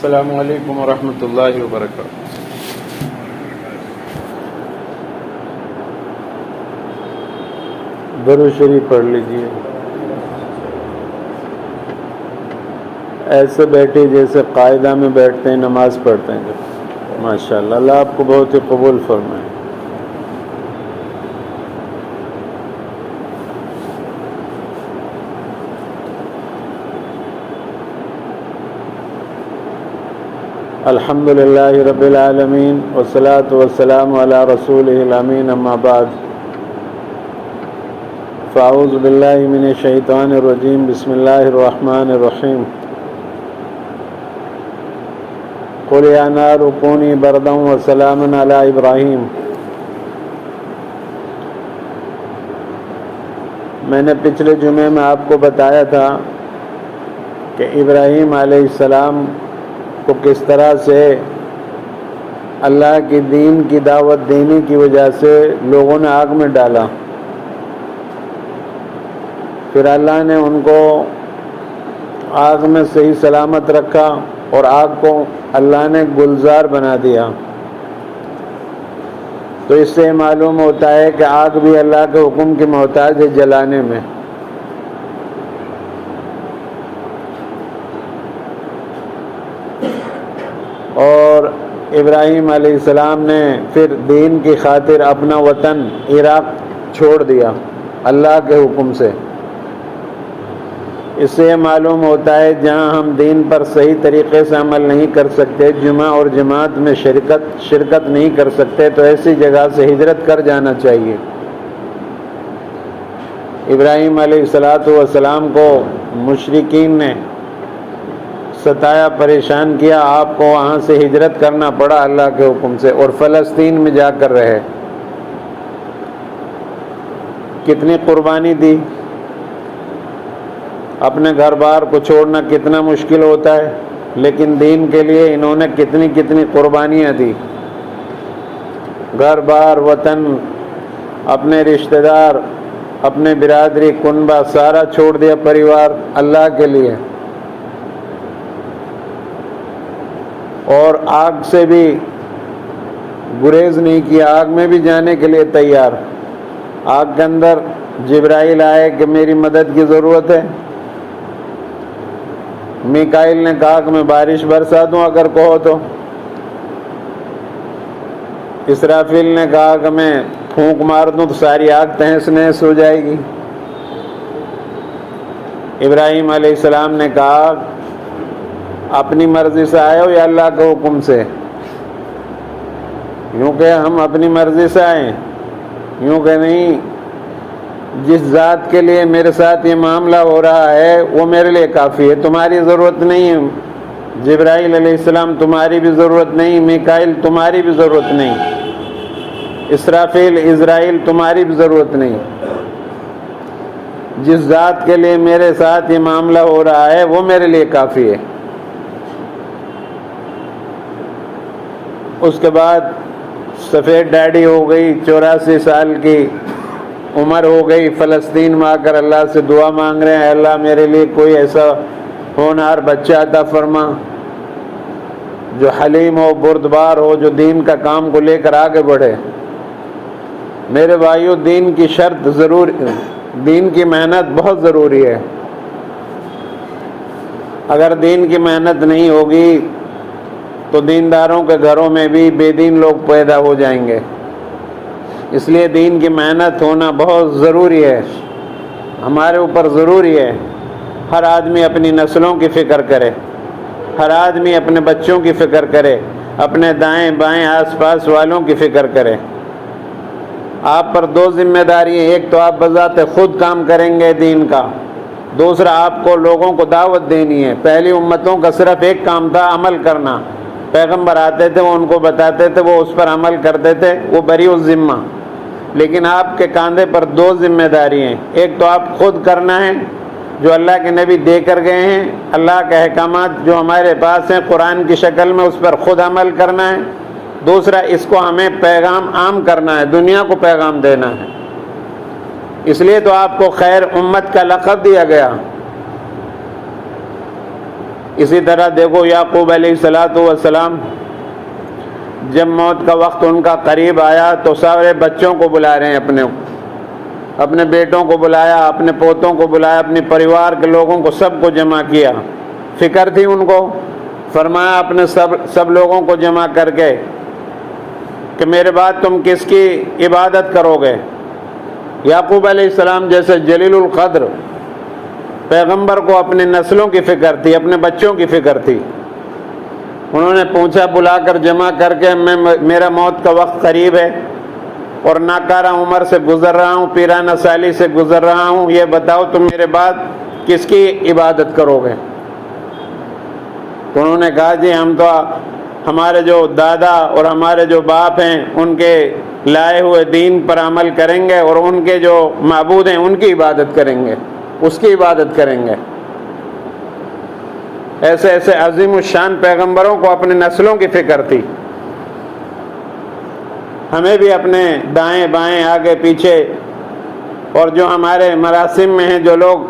السلام علیکم ورحمۃ اللہ وبرکاتہ۔ درود شریف پڑھ لیجیے، ایسے بیٹھے جیسے قاعدہ میں بیٹھتے ہیں، نماز پڑھتے ہیں۔ ماشاءاللہ، اللہ آپ کو بہت ہی قبول فرمائے۔ الحمد للہ رب العالمین والصلاة والسلام علی رسولہ الامین، اما بعد فاعوذ باللہ من الشیطان الرجیم، بسم اللہ الرحمن الرحیم۔ قل یا نار کونی بردا وسلاما علی ابراہیم۔ میں نے پچھلے جمعے میں آپ کو بتایا تھا کہ ابراہیم علیہ السلام کو کس طرح سے اللہ کی دین کی دعوت دینے کی وجہ سے لوگوں نے آگ میں ڈالا، پھر اللہ نے ان کو آگ میں صحیح سلامت رکھا اور آگ کو اللہ نے گلزار بنا دیا۔ تو اس سے معلوم ہوتا ہے کہ آگ بھی اللہ کے حکم کی محتاج ہے جلانے میں۔ اور ابراہیم علیہ السلام نے پھر دین کی خاطر اپنا وطن عراق چھوڑ دیا اللہ کے حکم سے۔ اس سے معلوم ہوتا ہے جہاں ہم دین پر صحیح طریقے سے عمل نہیں کر سکتے، جمعہ اور جماعت میں شرکت نہیں کر سکتے، تو ایسی جگہ سے ہجرت کر جانا چاہیے۔ ابراہیم علیہ السلام کو مشرکین نے ستایا، پریشان کیا، آپ کو وہاں سے ہجرت کرنا پڑا اللہ کے حکم سے، اور فلسطین میں جا کر رہے۔ کتنی قربانی دی، اپنے گھر بار کو چھوڑنا کتنا مشکل ہوتا ہے، لیکن دین کے لیے انہوں نے کتنی قربانیاں دی۔ گھر بار، وطن، اپنے رشتہ دار، اپنے برادری، کنبہ سارا چھوڑ دیا، پریوار، اللہ کے لیے۔ اور آگ سے بھی گریز نہیں کیا، آگ میں بھی جانے کے لیے تیار۔ آگ کے اندر جبرائیل آئے کہ میری مدد کی ضرورت ہے، میکائیل نے کہا کہ میں بارش برسا دوں اگر کہو تو، اسرافیل نے کہا کہ میں پھونک مار دوں تو ساری آگ تہس نہس ہو جائے گی۔ ابراہیم علیہ السلام نے کہا اپنی مرضی سے آئے ہو یا اللہ کے حکم سے؟ یوں کہ ہم اپنی مرضی سے آئیں، یوں کہ نہیں، جس ذات کے لیے میرے ساتھ یہ معاملہ ہو رہا ہے وہ میرے لیے کافی ہے، تمہاری ضرورت نہیں ہے۔ جبرائیل علیہ السلام تمہاری بھی ضرورت نہیں، میکائیل تمہاری بھی ضرورت نہیں، اسرافیل عزرائیل تمہاری بھی ضرورت نہیں۔ جس ذات کے لیے میرے ساتھ یہ معاملہ ہو رہا ہے وہ میرے لیے کافی ہے۔ اس کے بعد سفید داڑھی ہو گئی، 84 سال کی عمر ہو گئی، فلسطین میں آ کر اللہ سے دعا مانگ رہے ہیں، اللہ میرے لیے کوئی ایسا ہونہار بچہ عطا فرما جو حلیم ہو، بردبار ہو، جو دین کا کام کو لے کر آگے بڑھے۔ میرے بھائیو، دین کی شرط ضرور، دین کی محنت بہت ضروری ہے۔ اگر دین کی محنت نہیں ہوگی تو دینداروں کے گھروں میں بھی بے دین لوگ پیدا ہو جائیں گے۔ اس لیے دین کی محنت ہونا بہت ضروری ہے، ہمارے اوپر ضروری ہے۔ ہر آدمی اپنی نسلوں کی فکر کرے، ہر آدمی اپنے بچوں کی فکر کرے، اپنے دائیں بائیں آس پاس والوں کی فکر کرے۔ آپ پر دو ذمہ داری ہیں، ایک تو آپ بذات خود کام کریں گے دین کا، دوسرا آپ کو لوگوں کو دعوت دینی ہے۔ پہلی امتوں کا صرف ایک کام تھا، عمل کرنا۔ پیغمبر آتے تھے، وہ ان کو بتاتے تھے، وہ اس پر عمل کرتے تھے، وہ بری الذمہ۔ لیکن آپ کے کاندھے پر دو ذمہ داری ہیں، ایک تو آپ خود کرنا ہے جو اللہ کے نبی دے کر گئے ہیں، اللہ کے احکامات جو ہمارے پاس ہیں قرآن کی شکل میں، اس پر خود عمل کرنا ہے۔ دوسرا، اس کو ہمیں پیغام عام کرنا ہے، دنیا کو پیغام دینا ہے۔ اس لیے تو آپ کو خیر امت کا لقب دیا گیا۔ اسی طرح دیکھو یعقوب علیہ السلام جب موت کا وقت ان کا قریب آیا تو سارے بچوں کو بلا رہے ہیں، اپنے بیٹوں کو بلایا، اپنے پوتوں کو بلایا، اپنے پریوار کے لوگوں کو سب کو جمع کیا. فکر تھی ان کو، فرمایا اپنے سب لوگوں کو جمع کر کے کہ میرے بعد تم کس کی عبادت کرو گے. یعقوب علیہ السلام جیسے جلیل القدر پیغمبر کو اپنے نسلوں کی فکر تھی، اپنے بچوں کی فکر تھی. انہوں نے پوچھا بلا کر جمع کر کے میرا موت کا وقت قریب ہے اور ناکارہ عمر سے گزر رہا ہوں، پیرانہ سالی سے گزر رہا ہوں، یہ بتاؤ تم میرے بعد کس کی عبادت کرو گے؟ تو انہوں نے کہا جی ہم تو ہمارے جو دادا اور ہمارے جو باپ ہیں ان کے لائے ہوئے دین پر عمل کریں گے اور ان کے جو معبود ہیں ان کی عبادت کریں گے، اس کی عبادت کریں گے. ایسے ایسے عظیم الشان پیغمبروں کو اپنے نسلوں کی فکر تھی. ہمیں بھی اپنے دائیں بائیں آگے پیچھے اور جو ہمارے مراسم میں ہیں جو لوگ،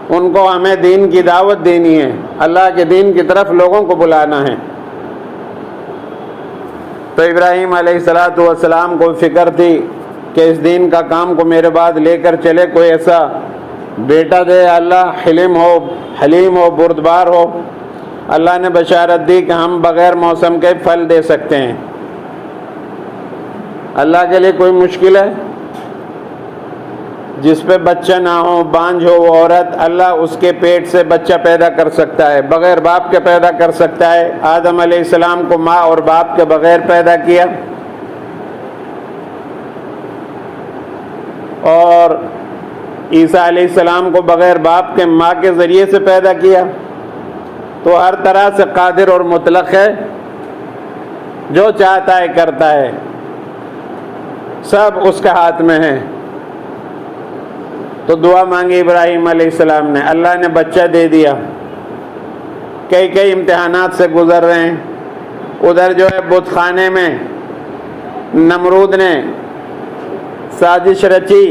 ان کو ہمیں دین کی دعوت دینی ہے، اللہ کے دین کی طرف لوگوں کو بلانا ہے. تو ابراہیم علیہ السلام کو فکر تھی کہ اس دین کا کام کو میرے بعد لے کر چلے، کوئی ایسا بیٹا دے اللہ حلیم ہو بردبار ہو. اللہ نے بشارت دی کہ ہم بغیر موسم کے پھل دے سکتے ہیں. اللہ کے لیے کوئی مشکل ہے؟ جس پہ بچہ نہ ہو، بانجھ ہو وہ عورت، اللہ اس کے پیٹ سے بچہ پیدا کر سکتا ہے، بغیر باپ کے پیدا کر سکتا ہے. آدم علیہ السلام کو ماں اور باپ کے بغیر پیدا کیا، اور عیسیٰ علیہ السلام کو بغیر باپ کے ماں کے ذریعے سے پیدا کیا. تو ہر طرح سے قادر اور مطلق ہے، جو چاہتا ہے کرتا ہے، سب اس کے ہاتھ میں ہے. تو دعا مانگی ابراہیم علیہ السلام نے، اللہ نے بچہ دے دیا. کئی امتحانات سے گزر رہے ہیں. ادھر جو ہے بت خانے میں نمرود نے سازش رچی،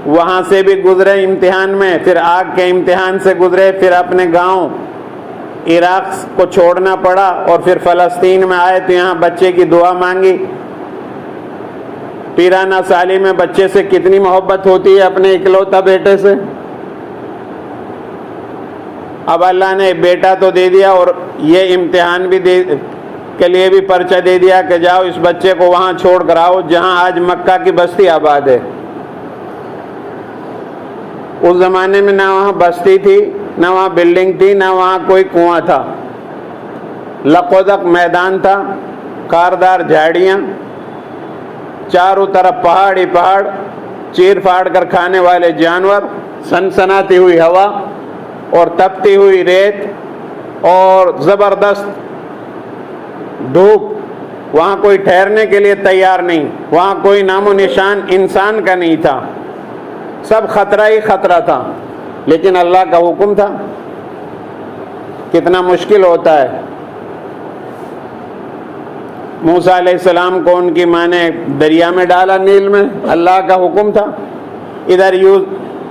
وہاں سے بھی گزرے امتحان میں، پھر آگ کے امتحان سے گزرے، پھر اپنے گاؤں عراق کو چھوڑنا پڑا اور پھر فلسطین میں آئے تو یہاں بچے کی دعا مانگی. پیرانہ سالی میں بچے سے کتنی محبت ہوتی ہے، اپنے اکلوتا بیٹے سے. اب اللہ نے بیٹا تو دے دیا اور یہ امتحان بھی کے لیے بھی پرچہ دے دیا کہ جاؤ اس بچے کو وہاں چھوڑ کر آؤ جہاں آج مکہ کی بستی آباد ہے. اس زمانے میں نہ وہاں بستی تھی، نہ وہاں بلڈنگ تھی، نہ وہاں کوئی کنواں تھا. لقودق میدان تھا، کاردار جھاڑیاں، چاروں طرف پہاڑ ہی پہاڑ، چیر پھاڑ کر کھانے والے جانور، سنسناتی ہوئی ہوا اور تپتی ہوئی ریت اور زبردست دھوپ. وہاں کوئی ٹھہرنے کے لیے تیار نہیں، وہاں کوئی نام و نشان انسان کا نہیں تھا، سب خطرہ ہی خطرہ تھا. لیکن اللہ کا حکم تھا. کتنا مشکل ہوتا ہے. موسیٰ علیہ السلام کو ان کی ماں نے دریا میں ڈالا، نیل میں، اللہ کا حکم تھا. ادھر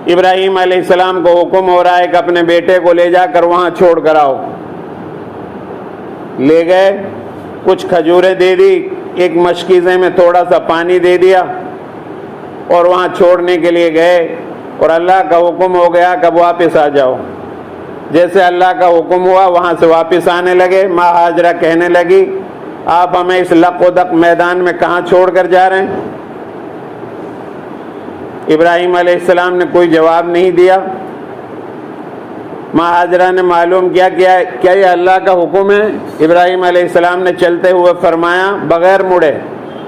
ابراہیم علیہ السلام کو حکم ہو رہا ہے کہ اپنے بیٹے کو لے جا کر وہاں چھوڑ کر آؤ. لے گئے، کچھ کھجوریں دے دی، ایک مشکیزے میں تھوڑا سا پانی دے دیا اور وہاں چھوڑنے کے لیے گئے. اور اللہ کا حکم ہو گیا کہ واپس آ جاؤ. جیسے اللہ کا حکم ہوا وہاں سے واپس آنے لگے. ماں ہاجرہ کہنے لگی آپ ہمیں اس لق و دق میدان میں کہاں چھوڑ کر جا رہے ہیں؟ ابراہیم علیہ السلام نے کوئی جواب نہیں دیا. ماں ہاجرہ نے معلوم کیا کیا یہ اللہ کا حکم ہے؟ ابراہیم علیہ السلام نے چلتے ہوئے فرمایا بغیر مڑے،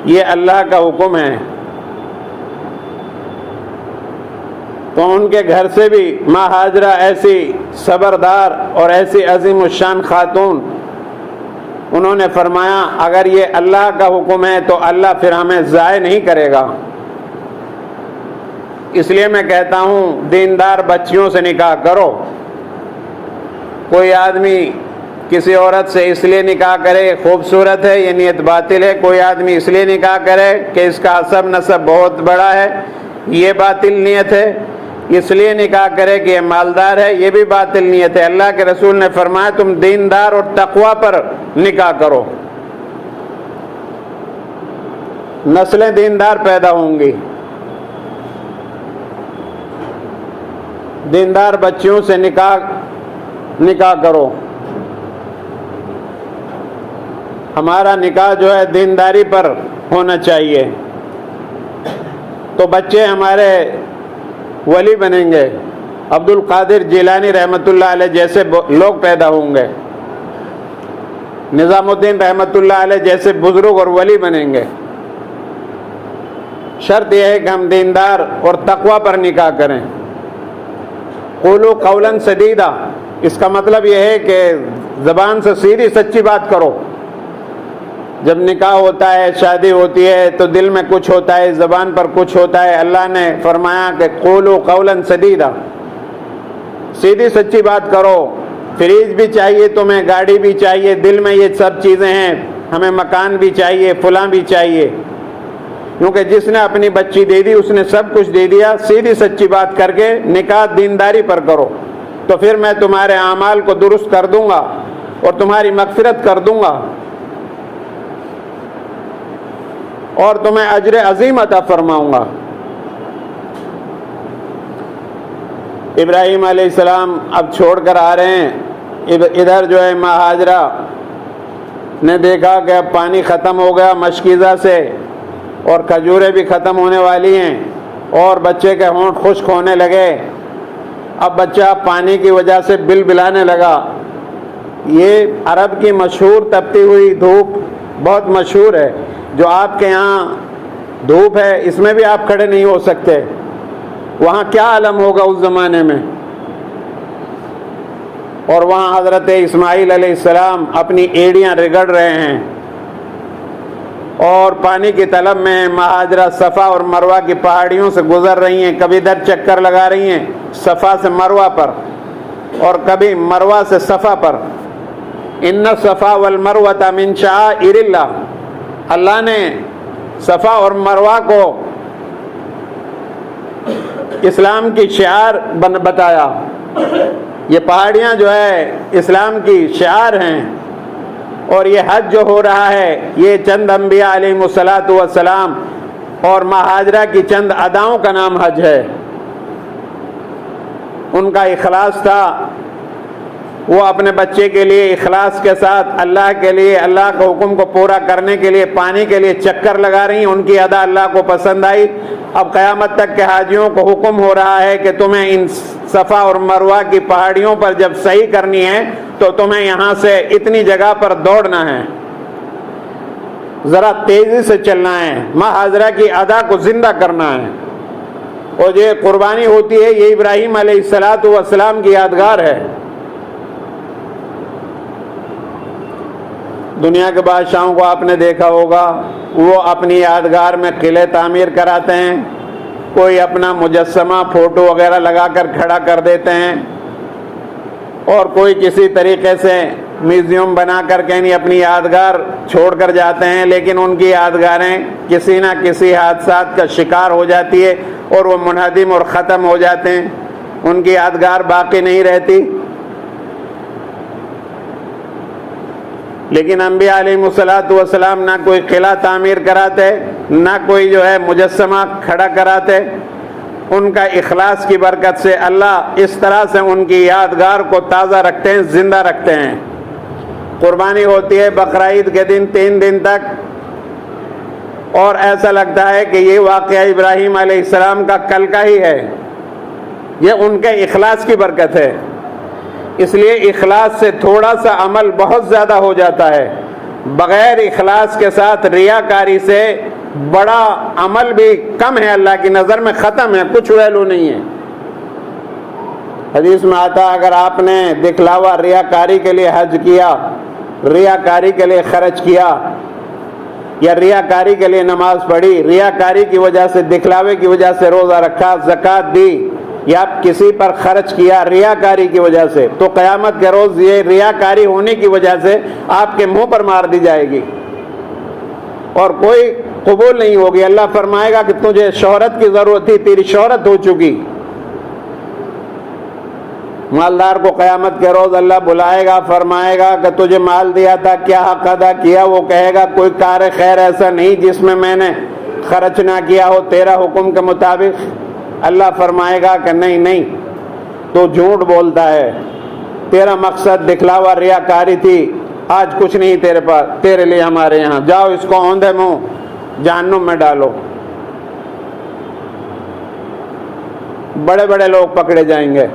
یہ اللہ کا حکم ہے. تو ان کے گھر سے بھی ماں ہاجرہ ایسی صبردار اور ایسی عظیم الشان خاتون، انہوں نے فرمایا اگر یہ اللہ کا حکم ہے تو اللہ پھر ہمیں ضائع نہیں کرے گا. اس لیے میں کہتا ہوں دیندار بچیوں سے نکاح کرو. کوئی آدمی کسی عورت سے اس لیے نکاح کرے خوبصورت ہے، یہ نیت باطل ہے. کوئی آدمی اس لیے نکاح کرے کہ اس کا حسب نسب بہت بڑا ہے، یہ باطل نیت ہے. اس لیے نکاح کرے کہ یہ مالدار ہے، یہ بھی باطل نیت ہے۔ اللہ کے رسول نے فرمایا تم دیندار اور تقوی پر نکاح کرو، نسلیں دیندار پیدا ہوں گی۔ دیندار بچیوں سے نکاح کرو۔ ہمارا نکاح جو ہے دینداری پر ہونا چاہیے، تو بچے ہمارے ولی بنیں گے، عبد القادر جیلانی رحمۃ اللہ علیہ جیسے لوگ پیدا ہوں گے، نظام الدین رحمۃ اللہ علیہ جیسے بزرگ اور ولی بنیں گے۔ شرط یہ ہے کہ ہم دیندار اور تقوی پر نکاح کریں۔ قولوا قولا سدیدا، اس کا مطلب یہ ہے کہ زبان سے سیدھی سچی بات کرو۔ جب نکاح ہوتا ہے، شادی ہوتی ہے تو دل میں کچھ ہوتا ہے، زبان پر کچھ ہوتا ہے۔ اللہ نے فرمایا کہ قولوا قولا سدیدا، سیدھی سچی بات کرو۔ فریج بھی چاہیے تمہیں، گاڑی بھی چاہیے، دل میں یہ سب چیزیں ہیں، ہمیں مکان بھی چاہیے، فلاں بھی چاہیے، کیونکہ جس نے اپنی بچی دے دی اس نے سب کچھ دے دیا۔ سیدھی سچی بات کر کے نکاح دینداری پر کرو، تو پھر میں تمہارے اعمال کو درست کر دوں گا اور تمہاری مغفرت کر دوں گا اور تمہیں اجر عظیم عطا فرماؤں گا۔ ابراہیم علیہ السلام اب چھوڑ کر آ رہے ہیں، ادھر جو ہے ماں ہاجرہ نے دیکھا کہ اب پانی ختم ہو گیا مشکیزہ سے اور کھجوریں بھی ختم ہونے والی ہیں اور بچے کے ہونٹ خشک ہونے لگے۔ اب بچہ پانی کی وجہ سے بل بلانے لگا۔ یہ عرب کی مشہور تپتی ہوئی دھوپ بہت مشہور ہے، جو آپ کے یہاں دھوپ ہے اس میں بھی آپ کھڑے نہیں ہو سکتے، وہاں کیا عالم ہوگا اس زمانے میں۔ اور وہاں حضرت اسماعیل علیہ السلام اپنی ایڑیاں رگڑ رہے ہیں اور پانی کی طلب میں ماں ہاجرہ صفا اور مروہ کی پہاڑیوں سے گزر رہی ہیں، کبھی ادھر چکر لگا رہی ہیں صفا سے مروہ پر اور کبھی مروہ سے صفا پر۔ ان الصفا والمروہ من شعائر اللہ، اللہ نے صفا اور مروہ کو اسلام کی شعار بتایا۔ یہ پہاڑیاں جو ہے اسلام کی شعار ہیں، اور یہ حج جو ہو رہا ہے یہ چند انبیاء علیہ الصلاۃ والسلام اور ماں ہاجرہ کی چند اداؤں کا نام حج ہے۔ ان کا اخلاص تھا، وہ اپنے بچے کے لیے اخلاص کے ساتھ اللہ کے لیے، اللہ کے حکم کو پورا کرنے کے لیے پانی کے لیے چکر لگا رہی ہیں۔ ان کی ادا اللہ کو پسند آئی۔ اب قیامت تک کے حاجیوں کو حکم ہو رہا ہے کہ تمہیں ان صفا اور مروہ کی پہاڑیوں پر جب صحیح کرنی ہے تو تمہیں یہاں سے اتنی جگہ پر دوڑنا ہے، ذرا تیزی سے چلنا ہے، ماں ہاجرہ کی ادا کو زندہ کرنا ہے۔ اور یہ قربانی ہوتی ہے، یہ ابراہیم علیہ الصلاۃ والسلام کی یادگار ہے۔ دنیا کے بادشاہوں کو آپ نے دیکھا ہوگا، وہ اپنی یادگار میں قلعے تعمیر کراتے ہیں، کوئی اپنا مجسمہ فوٹو وغیرہ لگا کر کھڑا کر دیتے ہیں، اور کوئی کسی طریقے سے میوزیم بنا کر کہیں اپنی یادگار چھوڑ کر جاتے ہیں، لیکن ان کی یادگاریں کسی نہ کسی حادثات کا شکار ہو جاتی ہے اور وہ منہدم اور ختم ہو جاتے ہیں، ان کی یادگار باقی نہیں رہتی۔ لیکن انبیاء علیہ الصلاۃ والسلام نہ کوئی قلعہ تعمیر کراتے، نہ کوئی جو ہے مجسمہ کھڑا کراتے۔ ان کا اخلاص کی برکت سے اللہ اس طرح سے ان کی یادگار کو تازہ رکھتے ہیں، زندہ رکھتے ہیں۔ قربانی ہوتی ہے بقرعید کے دن 3 دن تک، اور ایسا لگتا ہے کہ یہ واقعہ ابراہیم علیہ السلام کا کل کا ہی ہے۔ یہ ان کے اخلاص کی برکت ہے، اس لیے اخلاص سے تھوڑا سا عمل بہت زیادہ ہو جاتا ہے۔ بغیر اخلاص کے ساتھ ریاکاری سے بڑا عمل بھی کم ہے، اللہ کی نظر میں ختم ہے، کچھ ویلو نہیں ہے۔ حدیث میں آتا اگر آپ نے دکھلاوا ریاکاری کے لیے حج کیا، ریاکاری کے لیے خرچ کیا، یا ریاکاری کے لیے نماز پڑھی، ریاکاری کی وجہ سے، دکھلاوے کی وجہ سے روزہ رکھا، زکوٰۃ دی، یا کسی پر خرچ کیا ریاکاری کی وجہ سے، تو قیامت کے روز یہ ریاکاری ہونے کی وجہ سے آپ کے منہ پر مار دی جائے گی اور کوئی قبول نہیں ہوگی۔ اللہ فرمائے گا کہ تجھے شہرت کی ضرورت تھی، تیری شہرت ہو چکی، مالدار کو قیامت کے روز اللہ بلائے گا، فرمائے گا کہ تجھے مال دیا تھا، کیا حق ادا کیا؟ وہ کہے گا کوئی کار خیر ایسا نہیں جس میں میں نے خرچ نہ کیا ہو تیرا حکم کے مطابق۔ اللہ فرمائے گا کہ نہیں نہیں، تو جھوٹ بولتا ہے، تیرا مقصد دکھلاوا ریاکاری تھی، آج کچھ نہیں تیرے پاس تیرے لیے ہمارے یہاں، جاؤ اس کو اوندے منہ جہنم میں ڈالو۔ بڑے بڑے لوگ پکڑے جائیں گے۔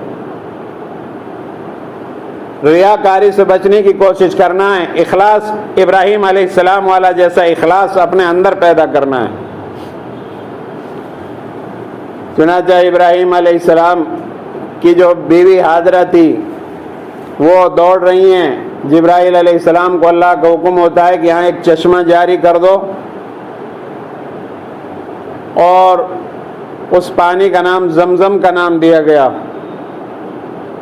ریاکاری سے بچنے کی کوشش کرنا ہے، اخلاص ابراہیم علیہ السلام والا جیسا اخلاص اپنے اندر پیدا کرنا ہے۔ چنانچہ ابراہیم علیہ السلام کی جو بیوی حاجرہ تھی وہ دوڑ رہی ہیں، جبرائیل علیہ السلام کو اللہ کا حکم ہوتا ہے کہ یہاں ایک چشمہ جاری کر دو، اور اس پانی کا نام زمزم کا نام دیا گیا۔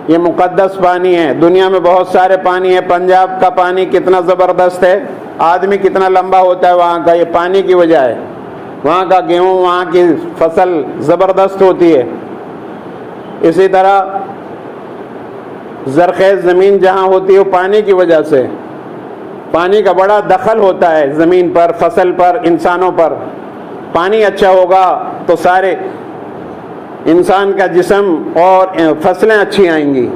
یہ مقدس پانی ہے۔ دنیا میں بہت سارے پانی ہے، پنجاب کا پانی کتنا زبردست ہے، آدمی کتنا لمبا ہوتا ہے وہاں کا، یہ پانی کی وجہ ہے۔ وہاں کا گیہوں، وہاں کی فصل زبردست ہوتی ہے۔ اسی طرح زرخیز زمین جہاں ہوتی ہے وہ پانی کی وجہ سے، پانی کا بڑا دخل ہوتا ہے زمین پر، فصل پر، انسانوں پر۔ پانی اچھا ہوگا تو سارے انسان کا جسم اور فصلیں اچھی آئیں گی۔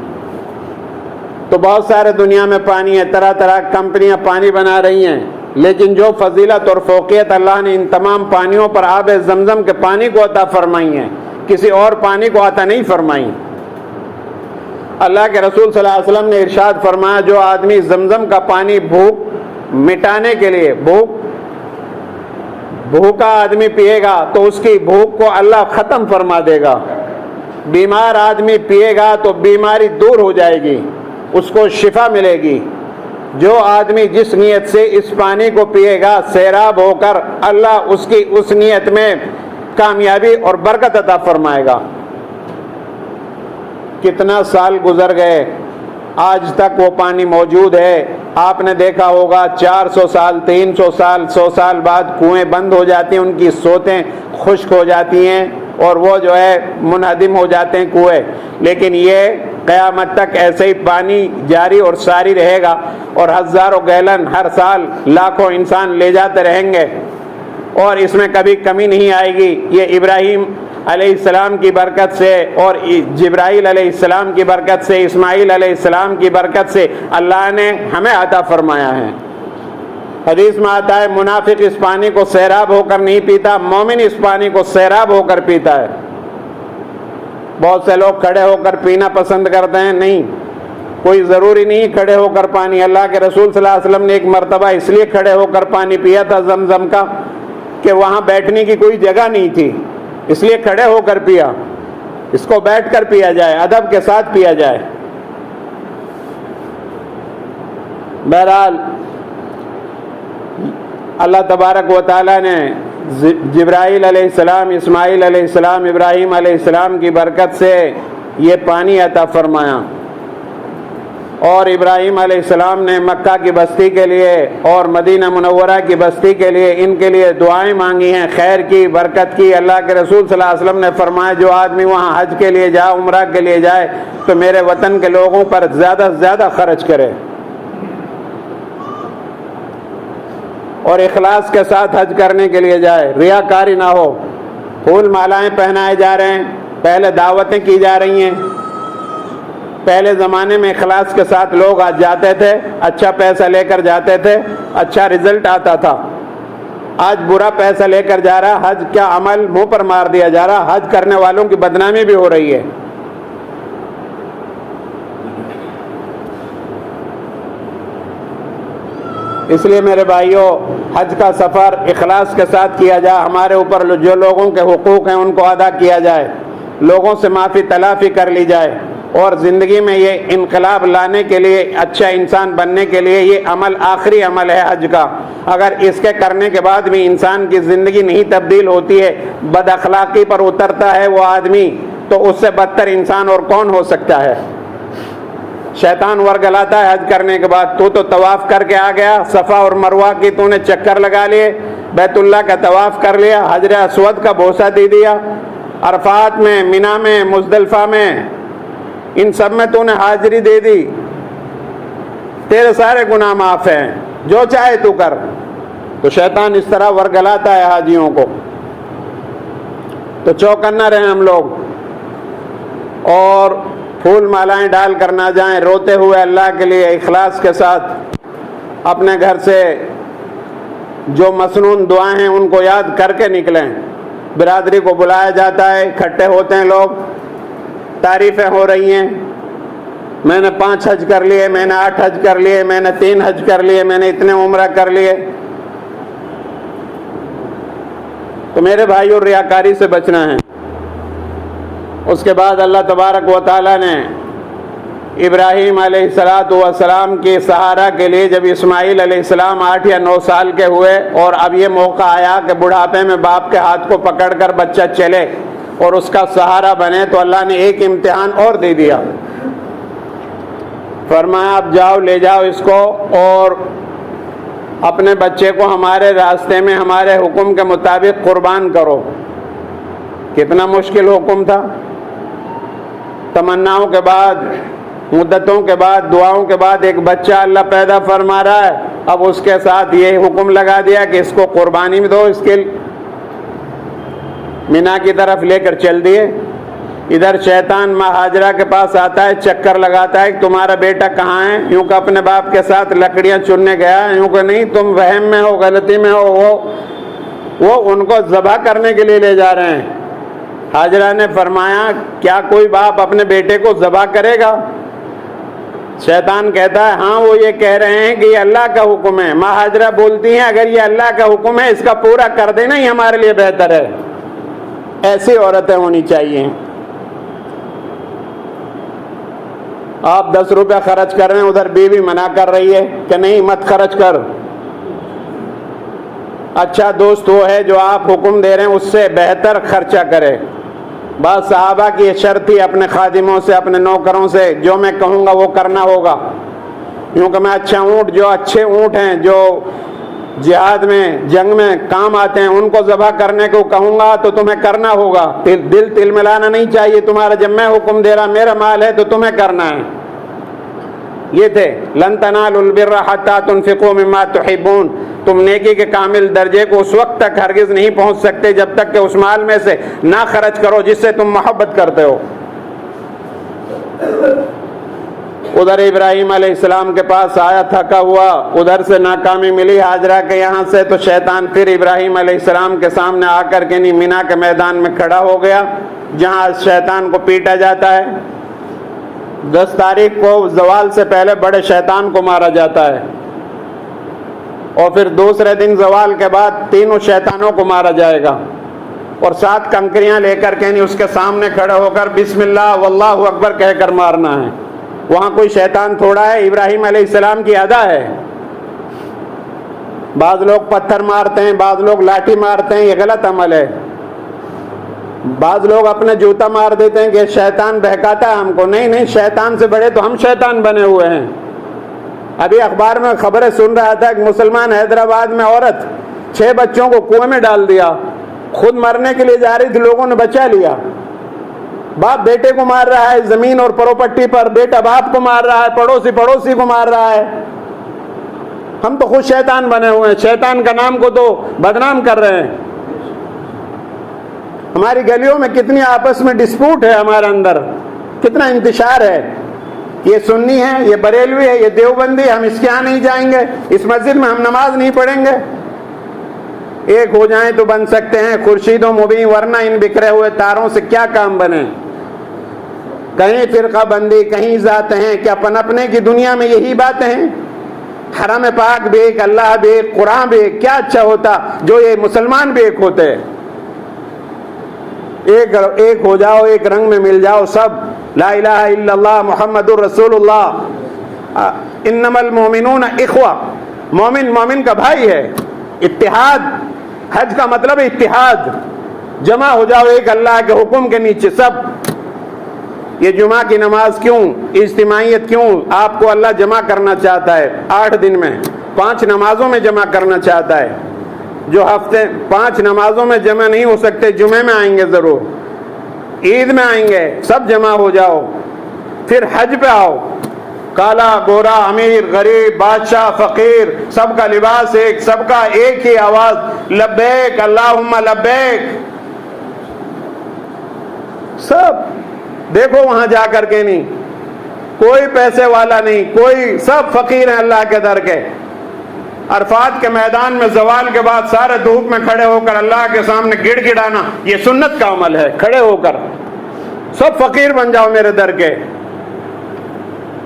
تو بہت سارے دنیا میں پانی ہے، طرح طرح کمپنیاں پانی بنا رہی ہیں، لیکن جو فضیلت اور فوقیت اللہ نے ان تمام پانیوں پر آب زمزم کے پانی کو عطا فرمائی ہیں، کسی اور پانی کو عطا نہیں فرمائی۔ اللہ کے رسول صلی اللہ علیہ وسلم نے ارشاد فرمایا، جو آدمی زمزم کا پانی بھوک مٹانے کے لیے، بھوکا آدمی پیے گا تو اس کی بھوک کو اللہ ختم فرما دے گا۔ بیمار آدمی پیے گا تو بیماری دور ہو جائے گی، اس کو شفا ملے گی۔ جو آدمی جس نیت سے اس پانی کو پیے گا، سیراب ہو کر اللہ اس کی اس نیت میں کامیابی اور برکت عطا فرمائے گا۔ کتنا سال گزر گئے، آج تک وہ پانی موجود ہے۔ آپ نے دیکھا ہوگا 400 سال، 300 سال، 100 سال بعد کنویں بند ہو جاتی ہیں، ان کی سوتیں خشک ہو جاتی ہیں اور وہ جو ہے منہدم ہو جاتے ہیں کنویں، لیکن یہ قیامت تک ایسے ہی پانی جاری اور ساری رہے گا، اور ہزاروں گیلن ہر سال لاکھوں انسان لے جاتے رہیں گے، اور اس میں کبھی کمی نہیں آئے گی۔ یہ ابراہیم علیہ السلام کی برکت سے اور جبرائیل علیہ السلام کی برکت سے، اسماعیل علیہ السلام کی برکت سے اللہ نے ہمیں عطا فرمایا ہے۔ حدیث میں آتا ہے منافق اس پانی کو سیراب ہو کر نہیں پیتا، مومن اس پانی کو سیراب ہو کر پیتا ہے۔ بہت سے لوگ کھڑے ہو کر پینا پسند کرتے ہیں، نہیں، کوئی ضروری نہیں کھڑے ہو کر پانی۔ اللہ کے رسول صلی اللہ علیہ وسلم نے ایک مرتبہ اس لیے کھڑے ہو کر پانی پیا تھا زمزم کا کہ وہاں بیٹھنے کی کوئی جگہ نہیں تھی، اس لیے کھڑے ہو کر پیا۔ اس کو بیٹھ کر پیا جائے، ادب کے ساتھ پیا جائے۔ بہرحال اللہ تبارک و تعالیٰ نے جبرائیل علیہ السلام، اسماعیل علیہ السلام، ابراہیم علیہ السلام کی برکت سے یہ پانی عطا فرمایا، اور ابراہیم علیہ السلام نے مکہ کی بستی کے لیے اور مدینہ منورہ کی بستی کے لیے، ان کے لیے دعائیں مانگی ہیں، خیر کی، برکت کی۔ اللہ کے رسول صلی اللہ علیہ وسلم نے فرمایا جو آدمی وہاں حج کے لیے جائے، عمرہ کے لیے جائے، تو میرے وطن کے لوگوں پر زیادہ سے زیادہ خرچ کرے اور اخلاص کے ساتھ حج کرنے کے لیے جائے، ریاکاری نہ ہو۔ پھول مالائیں پہنائے جا رہے ہیں، پہلے دعوتیں کی جا رہی ہیں۔ پہلے زمانے میں اخلاص کے ساتھ لوگ آج جاتے تھے، اچھا پیسہ لے کر جاتے تھے، اچھا رزلٹ آتا تھا۔ آج برا پیسہ لے کر جا رہا، حج کا عمل منہ پر مار دیا جا رہا، حج کرنے والوں کی بدنامی بھی ہو رہی ہے۔ اس لیے میرے بھائیوں، حج کا سفر اخلاص کے ساتھ کیا جائے، ہمارے اوپر جو لوگوں کے حقوق ہیں ان کو ادا کیا جائے، لوگوں سے معافی تلافی کر لی جائے، اور زندگی میں یہ انقلاب لانے کے لیے، اچھا انسان بننے کے لیے یہ عمل آخری عمل ہے حج کا۔ اگر اس کے کرنے کے بعد بھی انسان کی زندگی نہیں تبدیل ہوتی ہے، بد اخلاقی پر اترتا ہے وہ آدمی، تو اس سے بدتر انسان اور کون ہو سکتا ہے؟ شیطان ورگلاتا ہے حج کرنے کے بعد، تو طواف کر کے آ گیا، صفا اور مروہ کی تو نے چکر لگا لیے، بیت اللہ کا طواف کر لیا، حجر اسود کا بوسہ دے دیا، عرفات میں، منی میں، مزدلفہ میں، ان سب میں تو نے حاضری دے دی، تیرے سارے گناہ معاف ہیں، جو چاہے تو کر۔ تو شیطان اس طرح ورگلاتا ہے حاجیوں کو۔ تو چوکنا رہیں ہم لوگ، اور پھول مالائیں ڈال کر نہ جائیں، روتے ہوئے اللہ کے لیے اخلاص کے ساتھ اپنے گھر سے جو مسنون دعائیں ہیں ان کو یاد کر کے نکلیں۔ برادری کو بلایا جاتا ہے، اکٹھے ہوتے ہیں لوگ، تعریفیں ہو رہی ہیں، میں نے 5 حج کر لیے، میں نے 8 حج کر لیے، میں نے 3 حج کر لیے، میں نے اتنے عمرہ کر لیے۔ تو میرے بھائیوں، ریاکاری سے بچنا ہے۔ اس کے بعد اللہ تبارک و تعالیٰ نے ابراہیم علیہ السلام کے سہارا کے لیے جب اسماعیل علیہ السلام 8 یا 9 سال کے ہوئے اور اب یہ موقع آیا کہ بڑھاپے میں باپ کے ہاتھ کو پکڑ کر بچہ چلے اور اس کا سہارا بنے، تو اللہ نے ایک امتحان اور دے دیا۔ فرمایا اب جاؤ، لے جاؤ اس کو اور اپنے بچے کو ہمارے راستے میں ہمارے حکم کے مطابق قربان کرو۔ کتنا مشکل حکم تھا۔ تمناؤں کے بعد، مدتوں کے بعد، دعاؤں کے بعد ایک بچہ اللہ پیدا فرما رہا ہے، اب اس کے ساتھ یہ حکم لگا دیا کہ اس کو قربانی میں دو۔ اس کے مینا کی طرف لے کر چل دیے۔ ادھر شیطان ماں ہاجرہ کے پاس آتا ہے، چکر لگاتا ہے کہ تمہارا بیٹا کہاں ہے؟ یوں کہ اپنے باپ کے ساتھ لکڑیاں چننے گیا، یوں کہ نہیں، تم وہم میں ہو، غلطی میں ہو۔ وہ ان کو ذبح کرنے کے لیے لے جا رہے ہیں۔ ہاجرہ نے فرمایا کیا کوئی باپ اپنے بیٹے کو ذبح کرے گا؟ شیطان کہتا ہے ہاں، وہ یہ کہہ رہے ہیں کہ یہ اللہ کا حکم ہے۔ ماں ہاجرہ بولتی ہیں اگر یہ اللہ کا حکم ہے اس کا پورا کر دینا ہی ہمارے لیے بہتر ہے۔ ایسی عورتیں ہونی چاہیے۔ آپ 10 روپے خرچ کر رہے ہیں، ادھر بیوی منع کر رہی ہے کہ نہیں مت خرچ کر۔ اچھا دوست وہ ہے جو آپ حکم دے رہے ہیں اس سے بہتر خرچہ کرے۔ بعض صحابہ کی یہ شرط تھی اپنے خادموں سے، اپنے نوکروں سے، جو میں کہوں گا وہ کرنا ہوگا۔ کیونکہ میں اچھا اونٹ، جو اچھے اونٹ ہیں جو جہاد میں، جنگ میں کام آتے ہیں، ان کو ذبح کرنے کو کہوں گا تو تمہیں کرنا ہوگا۔ دل تل ملانا نہیں چاہیے تمہارا، جب میں حکم دے رہا میرا مال ہے تو تمہیں کرنا ہے۔ یہ تھے لن تنالوا البر حتى تنفقوا مما تحبون، تم نیکی کے کامل درجے کو اس وقت تک ہرگز نہیں پہنچ سکتے جب تک کہ اس مال میں سے نہ خرچ کرو جس سے تم محبت کرتے ہو۔ ادھر ابراہیم علیہ السلام کے پاس آیا تھکا ہوا، ادھر سے ناکامی ملی ہاجرہ کے یہاں سے، تو شیطان پھر ابراہیم علیہ السلام کے سامنے آ کر کے مینا کے میدان میں کھڑا ہو گیا جہاں شیطان کو پیٹا جاتا ہے۔ 10 تاریخ کو زوال سے پہلے بڑے شیطان کو مارا جاتا ہے، اور پھر دوسرے دن زوال کے بعد تینوں شیطانوں کو مارا جائے گا، اور 7 کنکریاں لے کر کے اس کے سامنے کھڑے ہو کر بسم اللہ واللہ اکبر کہہ کر مارنا ہے۔ وہاں کوئی شیطان تھوڑا ہے، ابراہیم علیہ السلام کی ادا ہے۔ بعض لوگ پتھر مارتے ہیں، بعض لوگ لاٹھی مارتے ہیں، یہ غلط عمل ہے۔ بعض لوگ اپنے جوتا مار دیتے ہیں کہ شیطان بہکاتا ہے ہم کو۔ نہیں، شیطان سے بڑے تو ہم شیطان بنے ہوئے ہیں۔ ابھی اخبار میں خبریں سن رہا تھا کہ مسلمان حیدرآباد میں عورت 6 بچوں کو کنویں میں ڈال دیا، خود مرنے کے لیے جا رہی تھی، لوگوں نے بچا لیا۔ باپ بیٹے کو مار رہا ہے زمین اور پراپرٹی پر، بیٹا باپ کو مار رہا ہے، پڑوسی کو مار رہا ہے۔ ہم تو خود شیطان بنے ہوئے ہیں، شیطان کا نام کو تو بدنام کر رہے ہیں۔ ہماری گلیوں میں کتنی آپس میں ڈسپیوٹ ہے، ہمارے اندر کتنا انتشار ہے۔ یہ سنی ہے، یہ بریلوی ہے، یہ دیوبندی، ہم اس کے یہاں نہیں جائیں گے، اس مسجد میں ہم نماز نہیں پڑھیں گے۔ ایک ہو جائیں تو بن سکتے ہیں خورشید و مبیں، ورنہ ان بکھرے ہوئے تاروں سے کیا کام بنے۔ کہیں فرقہ بندی، کہیں ذات ہیں، کیا پنپنے کی دنیا میں یہی باتیں ہیں؟ حرم پاک بھی ایک، اللہ بھی ایک، قرآن بھی ایک، کیا اچھا ہوتا جو یہ مسلمان بھی ایک ہوتے۔ ایک ہو جاؤ، ایک رنگ میں مل جاؤ سب، لا الہ الا اللہ محمد الرسول اللہ، انما المؤمنون اخوہ، مومن کا بھائی ہے۔ اتحاد، حج کا مطلب ہے اتحاد، جمع ہو جاؤ ایک اللہ کے حکم کے نیچے سب۔ یہ جمعہ کی نماز کیوں، اجتماعیت کیوں؟ آپ کو اللہ جمع کرنا چاہتا ہے 8 دن میں، 5 نمازوں میں جمع کرنا چاہتا ہے۔ جو ہفتے 5 نمازوں میں جمع نہیں ہو سکتے، جمعے میں آئیں گے ضرور، عید میں آئیں گے، سب جمع ہو جاؤ۔ پھر حج پہ آؤ، کالا گورا، امیر غریب، بادشاہ فقیر، سب کا لباس ایک، سب کا ایک ہی آواز، لبیک اللہم لبیک، سب دیکھو وہاں جا کر کے نہیں، کوئی پیسے والا نہیں، کوئی، سب فقیر ہیں اللہ کے در کے۔ عرفات کے میدان میں زوال کے بعد سارے دھوپ میں کھڑے ہو کر اللہ کے سامنے گڑ گڑانا، یہ سنت کا عمل ہے، کھڑے ہو کر سب فقیر بن جاؤ میرے در کے۔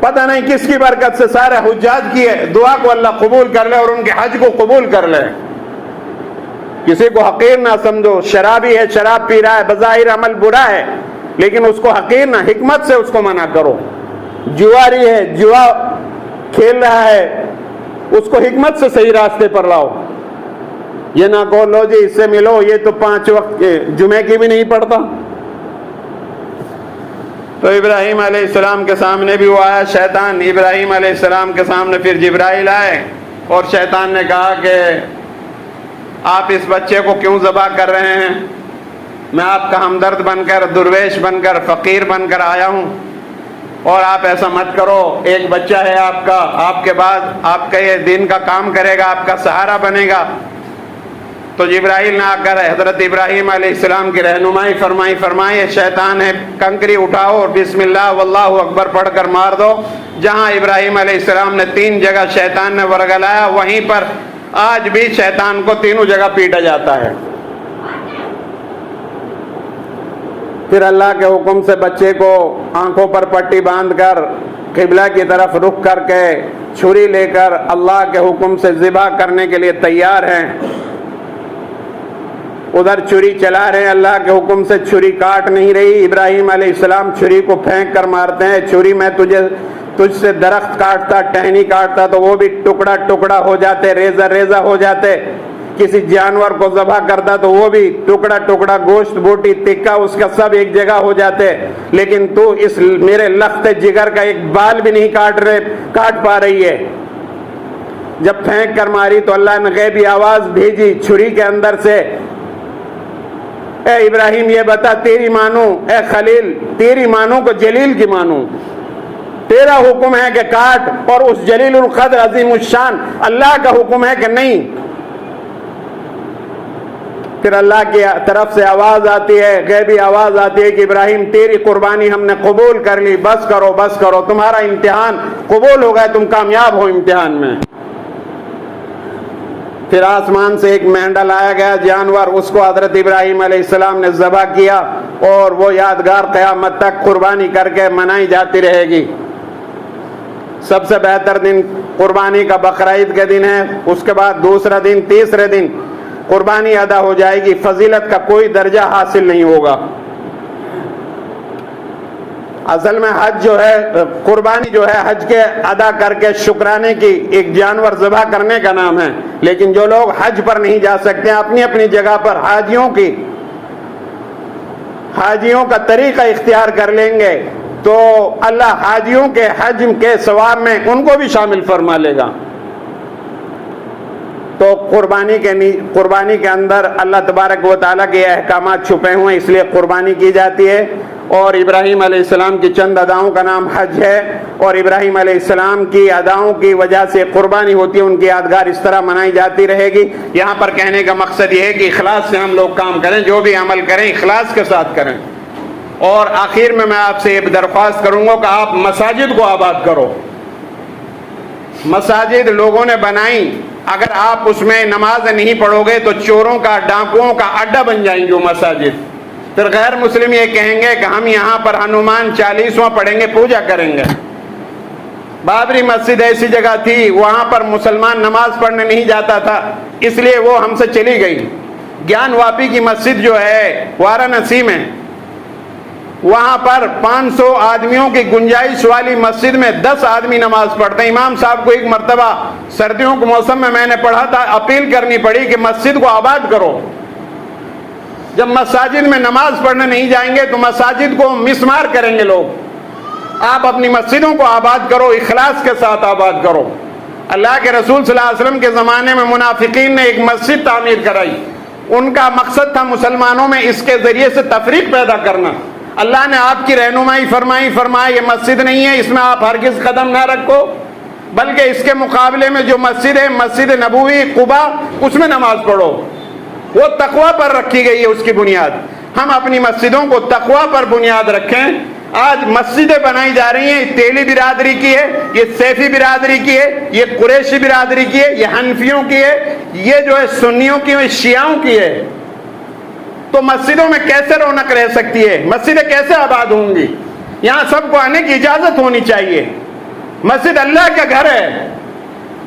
پتہ نہیں کس کی برکت سے سارے حجاج کی دعا کو اللہ قبول کر لے اور ان کے حج کو قبول کر لے۔ کسی کو حقیر نہ سمجھو، شرابی ہے، شراب پی رہا ہے، بظاہر عمل برا ہے، لیکن اس کو حقیر نہ، حکمت سے اس کو منع کرو۔ جواری ہے، جوا کھیل رہا ہے، اس کو حکمت سے صحیح راستے پر لاؤ۔ یہ نہ کہو لو جی اس سے ملو، یہ تو 5 وقت جمعے کی بھی نہیں پڑھتا۔ تو ابراہیم علیہ السلام کے سامنے بھی وہ آیا شیطان، ابراہیم علیہ السلام کے سامنے پھر جبرائیل آئے اور شیطان نے کہا کہ آپ اس بچے کو کیوں ذبح کر رہے ہیں؟ میں آپ کا ہمدرد بن کر، درویش بن کر، فقیر بن کر آیا ہوں، اور آپ ایسا مت کرو، ایک بچہ ہے آپ کا، آپ کے بعد آپ کا یہ دین کا کام کرے گا، آپ کا سہارا بنے گا۔ تو جبرائیل نے آ کر حضرت ابراہیم علیہ السلام کی رہنمائی فرمائی شیطان ہے کنکری اٹھاؤ اور بسم اللہ واللہ اکبر پڑھ کر مار دو۔ جہاں ابراہیم علیہ السلام نے 3 جگہ شیطان نے ورگلایا، وہیں پر آج بھی شیطان کو 3 جگہ پیٹا جاتا ہے۔ پھر اللہ کے حکم سے بچے کو آنکھوں پر پٹی باندھ کر قبلہ کی طرف رخ کر کے چھری لے کر اللہ کے حکم سے ذبح کرنے کے لیے تیار ہیں۔ ادھر چھری چلا رہے ہیں، اللہ کے حکم سے چھری کاٹ نہیں رہی۔ ابراہیم علیہ السلام چھری کو پھینک کر مارتے ہیں، چھری میں تجھ سے درخت کاٹتا، ٹہنی کاٹتا تو وہ بھی ٹکڑا ٹکڑا ہو جاتے، ریزہ ریزہ ہو جاتے۔ کسی جانور کو ذبح کرتا تو وہ بھی ٹکڑا ٹکڑا، گوشت بوٹی تکا اس کا سب ایک جگہ ہو جاتے، لیکن تو اس میرے لخت جگر کا ایک بال بھی نہیں کاٹ پا رہی ہے۔ جب پھینک کر ماری تو اللہ نے غیبی آواز بھیجی چھری کے اندر سے، اے ابراہیم یہ بتا تیری مانوں، اے خلیل تیری مانوں کو جلیل کی مانوں، تیرا حکم ہے کہ کاٹ، اور اس جلیل القدر عظیم الشان اللہ کا حکم ہے کہ نہیں۔ پھر اللہ کی طرف سے آواز آتی ہے، غیبی آواز آتی ہے کہ ابراہیم تیری قربانی ہم نے قبول کر لی، بس کرو بس کرو، تمہارا امتحان قبول ہو گیا، تم کامیاب ہو امتحان میں۔ پھر آسمان سے ایک مینڈا لایا گیا جانور، اس کو حضرت ابراہیم علیہ السلام نے ذبح کیا، اور وہ یادگار قیامت تک قربانی کر کے منائی جاتی رہے گی۔ سب سے بہتر دن قربانی کا بقرعید کے دن ہے، اس کے بعد دوسرا دن، تیسرے دن قربانی ادا ہو جائے گی، فضیلت کا کوئی درجہ حاصل نہیں ہوگا۔ اصل میں حج جو ہے، قربانی جو ہے حج کے ادا کر کے شکرانے کی، ایک جانور ذبح کرنے کا نام ہے، لیکن جو لوگ حج پر نہیں جا سکتے ہیں اپنی اپنی جگہ پر حاجیوں کا طریقہ اختیار کر لیں گے تو اللہ حاجیوں کے حج کے ثواب میں ان کو بھی شامل فرما لے گا۔ تو قربانی کے اندر اللہ تبارک و تعالیٰ کے احکامات چھپے ہوئے، اس لیے قربانی کی جاتی ہے۔ اور ابراہیم علیہ السلام کی چند اداؤں کا نام حج ہے، اور ابراہیم علیہ السلام کی اداؤں کی وجہ سے قربانی ہوتی ہے، ان کی یادگار اس طرح منائی جاتی رہے گی۔ یہاں پر کہنے کا مقصد یہ ہے کہ اخلاص سے ہم لوگ کام کریں، جو بھی عمل کریں اخلاص کے ساتھ کریں۔ اور آخر میں آپ سے ایک درخواست کروں گا کہ آپ مساجد کو آباد کرو۔ مساجد لوگوں نے بنائی، اگر آپ اس میں نماز نہیں پڑھو گے تو چوروں کا، ڈاکوؤں کا اڈا بن جائیں گے وہ مساجد۔ پھر غیر مسلم یہ کہیں گے کہ ہم یہاں پر ہنومان 40واں پڑھیں گے، پوجا کریں گے۔ بابری مسجد ایسی جگہ تھی، وہاں پر مسلمان نماز پڑھنے نہیں جاتا تھا، اس لیے وہ ہم سے چلی گئی۔ گیان واپی کی مسجد جو ہے وارانسی میں، وہاں پر 500 آدمیوں کی گنجائش والی مسجد میں 10 آدمی نماز پڑھتے ہیں۔ امام صاحب کو ایک مرتبہ سردیوں کے موسم میں نے پڑھا تھا، اپیل کرنی پڑی کہ مسجد کو آباد کرو۔ جب مساجد میں نماز پڑھنے نہیں جائیں گے تو مساجد کو مسمار کریں گے لوگ۔ آپ اپنی مسجدوں کو آباد کرو، اخلاص کے ساتھ آباد کرو۔ اللہ کے رسول صلی اللہ علیہ وسلم کے زمانے میں منافقین نے ایک مسجد تعمیر کرائی، ان کا مقصد تھا مسلمانوں میں اس کے ذریعے سے تفریق پیدا کرنا۔ اللہ نے آپ کی رہنمائی فرمائی یہ مسجد نہیں ہے، اس میں آپ ہرگز قدم نہ رکھو، بلکہ اس کے مقابلے میں جو مسجد ہے، مسجد نبوی قباء، اس میں نماز پڑھو، وہ تقوی پر رکھی گئی ہے اس کی بنیاد۔ ہم اپنی مسجدوں کو تقوی پر بنیاد رکھیں۔ آج مسجدیں بنائی جا رہی ہیں، تیلی برادری کی ہے، یہ سیفی برادری کی ہے، یہ قریشی برادری کی ہے، یہ حنفیوں کی ہے، یہ جو ہے سنیوں کی ہے، شیعوں کی ہے۔ تو مسجدوں میں کیسے رونق رہ سکتی ہے؟ مسجدیں کیسے آباد ہوں گی؟ یہاں سب کو آنے کی اجازت ہونی چاہیے۔ مسجد اللہ کا گھر ہے،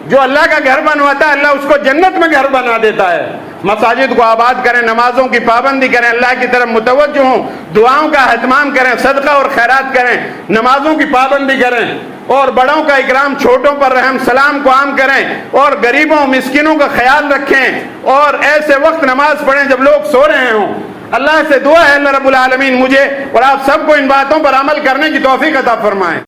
جو اللہ کا گھر بنواتا ہے اللہ اس کو جنت میں گھر بنا دیتا ہے۔ مساجد کو آباد کریں، نمازوں کی پابندی کریں، اللہ کی طرف متوجہ ہوں، دعاؤں کا اہتمام کریں، صدقہ اور خیرات کریں، نمازوں کی پابندی کریں، اور بڑوں کا اکرام، چھوٹوں پر رحم سلام کو عام کریں، اور غریبوں مسکینوں کا خیال رکھیں، اور ایسے وقت نماز پڑھیں جب لوگ سو رہے ہوں۔ اللہ سے دعا ہے اللہ رب العالمین مجھے اور آپ سب کو ان باتوں پر عمل کرنے کی توفیق عطا فرمائیں۔